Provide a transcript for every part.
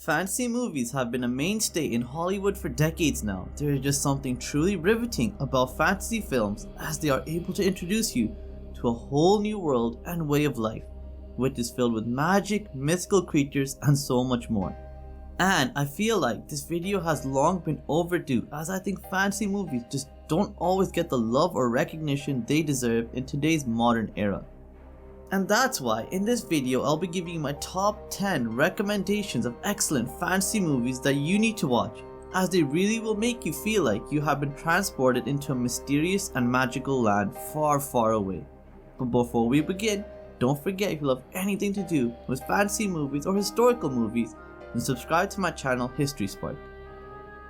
Fantasy movies have been a mainstay in Hollywood for decades now. There is just something truly riveting about fantasy films, as they are able to introduce you to a whole new world and way of life, which is filled with magic, mythical creatures, and so much more. And I feel like this video has long been overdue, as I think fantasy movies just don't always get the love or recognition they deserve in today's modern era. And that's why in this video I'll be giving you my top 10 recommendations of excellent fantasy movies that you need to watch, as they really will make you feel like you have been transported into a mysterious and magical land far, far away. But before we begin, don't forget, if you love anything to do with fantasy movies or historical movies, then subscribe to my channel HistorySpark.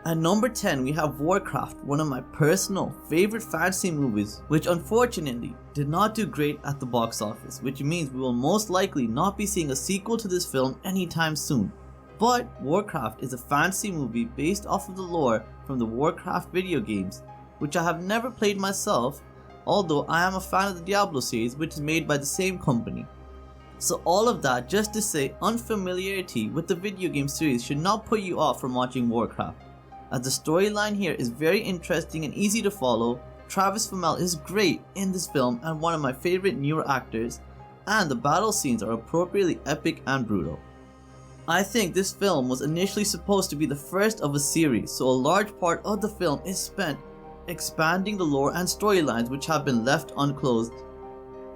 At number 10 we have Warcraft, one of my personal favorite fantasy movies, which unfortunately did not do great at the box office, which means we will most likely not be seeing a sequel to this film anytime soon. But Warcraft is a fantasy movie based off of the lore from the Warcraft video games, which I have never played myself, although I am a fan of the Diablo series, which is made by the same company. So all of that just to say, unfamiliarity with the video game series should not put you off from watching Warcraft, as the storyline here is very interesting and easy to follow. Travis Fimmel is great in this film and one of my favorite newer actors, and the battle scenes are appropriately epic and brutal. I think this film was initially supposed to be the first of a series, so a large part of the film is spent expanding the lore and storylines which have been left unclosed.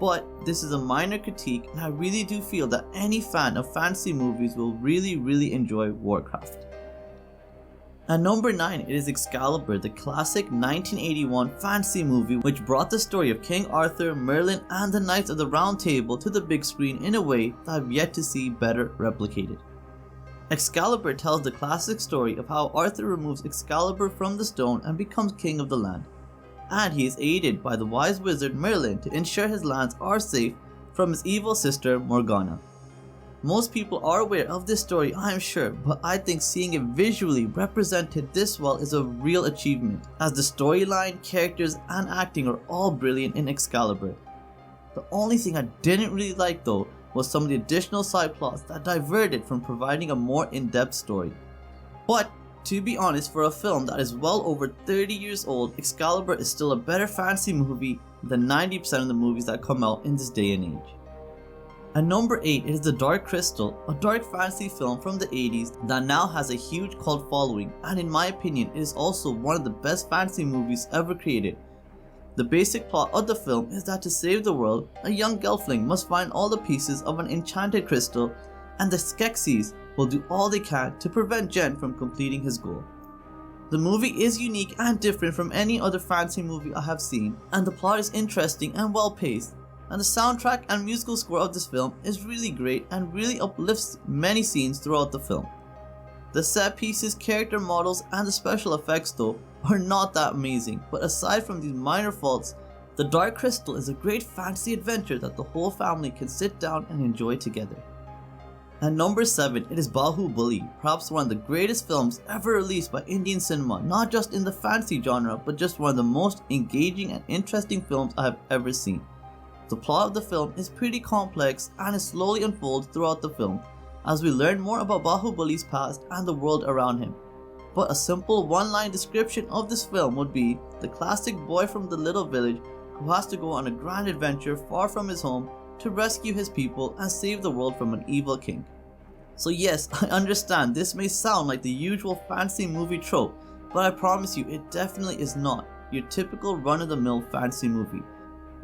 But this is a minor critique, and I really do feel that any fan of fantasy movies will really enjoy Warcraft. At number 9 it is Excalibur, the classic 1981 fantasy movie which brought the story of King Arthur, Merlin, and the Knights of the Round Table to the big screen in a way that I've yet to see better replicated. Excalibur tells the classic story of how Arthur removes Excalibur from the stone and becomes king of the land, and he is aided by the wise wizard Merlin to ensure his lands are safe from his evil sister Morgana. Most people are aware of this story, I am sure, but I think seeing it visually represented this well is a real achievement, as the storyline, characters, and acting are all brilliant in Excalibur. The only thing I didn't really like though was some of the additional side plots that diverted from providing a more in-depth story. But to be honest, for a film that is well over 30 years old, Excalibur is still a better fantasy movie than 90% of the movies that come out in this day and age. At number 8 it is The Dark Crystal, a dark fantasy film from the 80s that now has a huge cult following, and in my opinion it is also one of the best fantasy movies ever created. The basic plot of the film is that to save the world, a young gelfling must find all the pieces of an enchanted crystal, and the Skeksis will do all they can to prevent Jen from completing his goal. The movie is unique and different from any other fantasy movie I have seen, and the plot is interesting and well paced, and the soundtrack and musical score of this film is really great and really uplifts many scenes throughout the film. The set pieces, character models, and the special effects though are not that amazing, but aside from these minor faults, The Dark Crystal is a great fantasy adventure that the whole family can sit down and enjoy together. At number 7 it is Bahubali, perhaps one of the greatest films ever released by Indian cinema, not just in the fantasy genre but just one of the most engaging and interesting films I have ever seen. The plot of the film is pretty complex and it slowly unfolds throughout the film as we learn more about Bahubali's past and the world around him. But a simple one-line description of this film would be the classic boy from the little village who has to go on a grand adventure far from his home to rescue his people and save the world from an evil king. So yes, I understand this may sound like the usual fantasy movie trope, but I promise you it definitely is not your typical run-of-the-mill fantasy movie.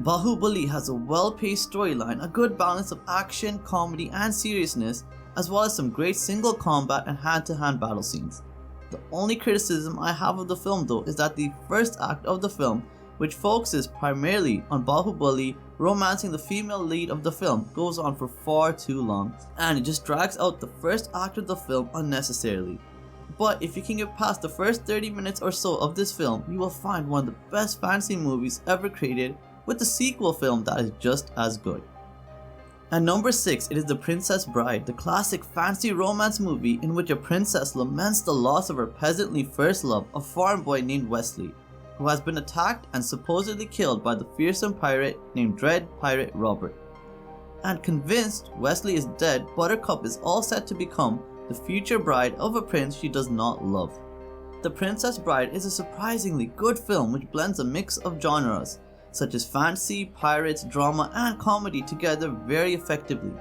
Bahubali has a well-paced storyline, a good balance of action, comedy, and seriousness, as well as some great single combat and hand-to-hand battle scenes. The only criticism I have of the film though is that the first act of the film, which focuses primarily on Bahubali romancing the female lead of the film, goes on for far too long, and it just drags out the first act of the film unnecessarily. But if you can get past the first 30 minutes or so of this film, you will find one of the best fantasy movies ever created, with the sequel film that is just as good. At number 6 it is The Princess Bride, the classic fantasy romance movie in which a princess laments the loss of her peasantly first love, a farm boy named Wesley, who has been attacked and supposedly killed by the fearsome pirate named Dread Pirate Robert. And convinced Wesley is dead, Buttercup is all set to become the future bride of a prince she does not love. The Princess Bride is a surprisingly good film which blends a mix of genres such as fantasy, pirates, drama and comedy together very effectively.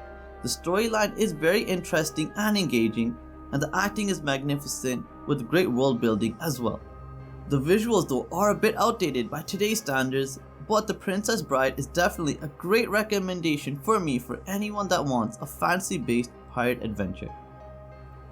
The storyline is very interesting and engaging, and the acting is magnificent with great world building as well. The visuals though are a bit outdated by today's standards, but The Princess Bride is definitely a great recommendation for me for anyone that wants a fantasy based pirate adventure.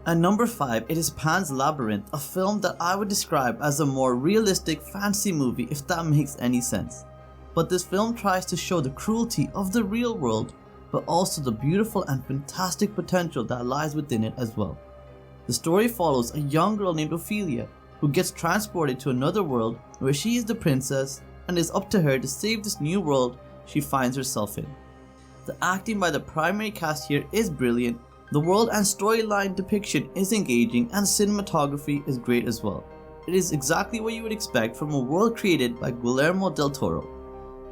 At number 5, it is Pan's Labyrinth, a film that I would describe as a more realistic fantasy movie if that makes any sense. But this film tries to show the cruelty of the real world, but also the beautiful and fantastic potential that lies within it as well. The story follows a young girl named Ophelia who gets transported to another world where she is the princess, and it is up to her to save this new world she finds herself in. The acting by the primary cast here is brilliant. The world and storyline depiction is engaging and cinematography is great as well. It is exactly what you would expect from a world created by Guillermo del Toro.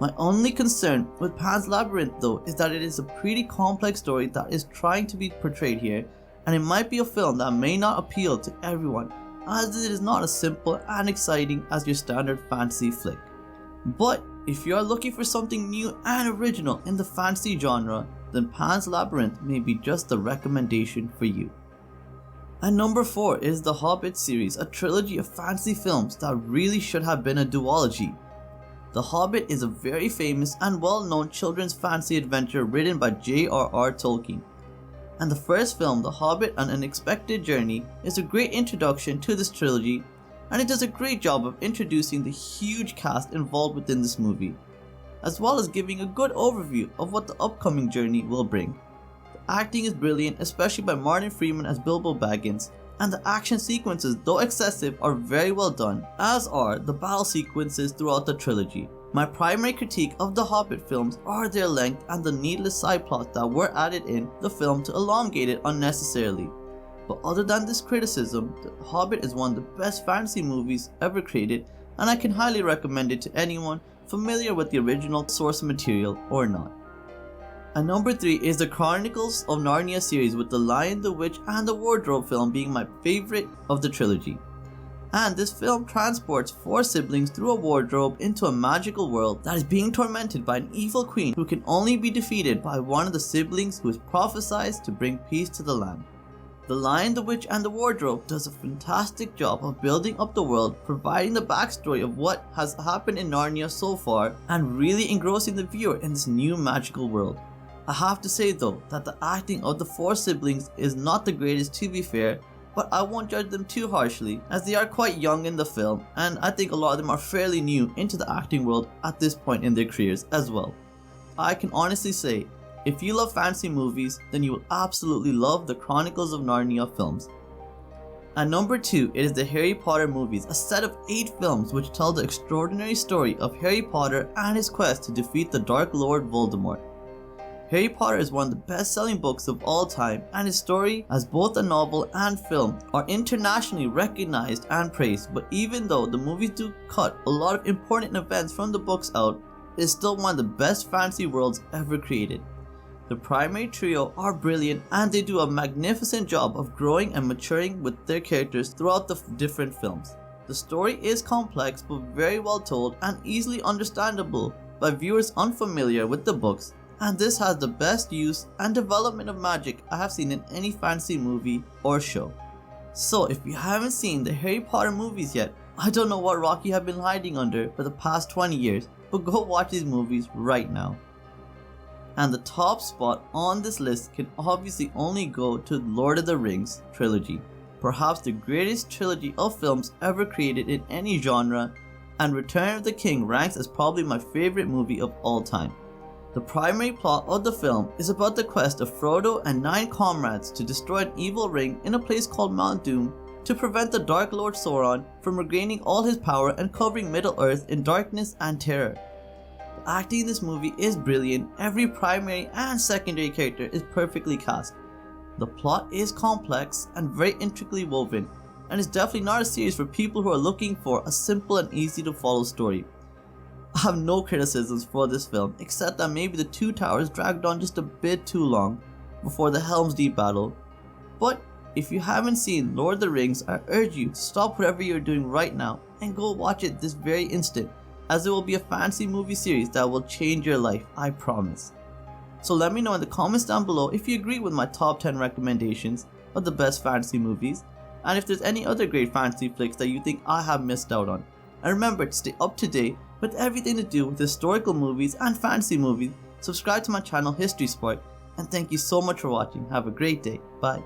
My only concern with Pan's Labyrinth though is that it is a pretty complex story that is trying to be portrayed here, and it might be a film that may not appeal to everyone as it is not as simple and exciting as your standard fantasy flick. But if you are looking for something new and original in the fantasy genre, then Pan's Labyrinth may be just the recommendation for you. And number 4 is the Hobbit series, a trilogy of fantasy films that really should have been a duology. The Hobbit is a very famous and well-known children's fantasy adventure written by J.R.R. Tolkien. And the first film, The Hobbit: An Unexpected Journey, is a great introduction to this trilogy, and it does a great job of introducing the huge cast involved within this movie, as well as giving a good overview of what the upcoming journey will bring. The acting is brilliant, especially by Martin Freeman as Bilbo Baggins, and the action sequences, though excessive, are very well done, as are the battle sequences throughout the trilogy. My primary critique of the Hobbit films are their length and the needless side plots that were added in the film to elongate it unnecessarily. But other than this criticism, The Hobbit is one of the best fantasy movies ever created, and I can highly recommend it to anyone familiar with the original source material or not. And number 3 is the Chronicles of Narnia series, with The Lion, the Witch and the Wardrobe film being my favorite of the trilogy. And this film transports 4 siblings through a wardrobe into a magical world that is being tormented by an evil queen who can only be defeated by one of the siblings who is prophesied to bring peace to the land. The Lion, the Witch and the Wardrobe does a fantastic job of building up the world, providing the backstory of what has happened in Narnia so far, and really engrossing the viewer in this new magical world. I have to say though that the acting of the 4 siblings is not the greatest, to be fair, but I won't judge them too harshly as they are quite young in the film, and I think a lot of them are fairly new into the acting world at this point in their careers as well. I can honestly say, if you love fantasy movies, then you will absolutely love the Chronicles of Narnia films. At number 2, it is the Harry Potter movies, a set of 8 films which tell the extraordinary story of Harry Potter and his quest to defeat the Dark Lord Voldemort. Harry Potter is one of the best-selling books of all time, and his story, as both a novel and film, are internationally recognized and praised. But even though the movies do cut a lot of important events from the books out, it is still one of the best fantasy worlds ever created. The primary trio are brilliant, and they do a magnificent job of growing and maturing with their characters throughout the different films. The story is complex but very well told and easily understandable by viewers unfamiliar with the books, and this has the best use and development of magic I have seen in any fantasy movie or show. So if you haven't seen the Harry Potter movies yet, I don't know what rock you have been hiding under for the past 20 years, but go watch these movies right now. And the top spot on this list can obviously only go to Lord of the Rings trilogy, perhaps the greatest trilogy of films ever created in any genre, and Return of the King ranks as probably my favorite movie of all time. The primary plot of the film is about the quest of Frodo and 9 comrades to destroy an evil ring in a place called Mount Doom to prevent the Dark Lord Sauron from regaining all his power and covering Middle-earth in darkness and terror. The acting in this movie is brilliant, every primary and secondary character is perfectly cast. The plot is complex and very intricately woven, and is definitely not a series for people who are looking for a simple and easy to follow story. I have no criticisms for this film, except that maybe the Two Towers dragged on just a bit too long before the Helm's Deep battle. But If you haven't seen Lord of the Rings, I urge you to stop whatever you're doing right now and go watch it this very instant, as it will be a fantasy movie series that will change your life, I promise. So let me know in the comments down below if you agree with my top 10 recommendations of the best fantasy movies, and if there's any other great fantasy flicks that you think I have missed out on. And remember to stay up to date with everything to do with historical movies and fantasy movies. Subscribe to my channel HistorySpark, and thank you so much for watching. Have a great day. Bye.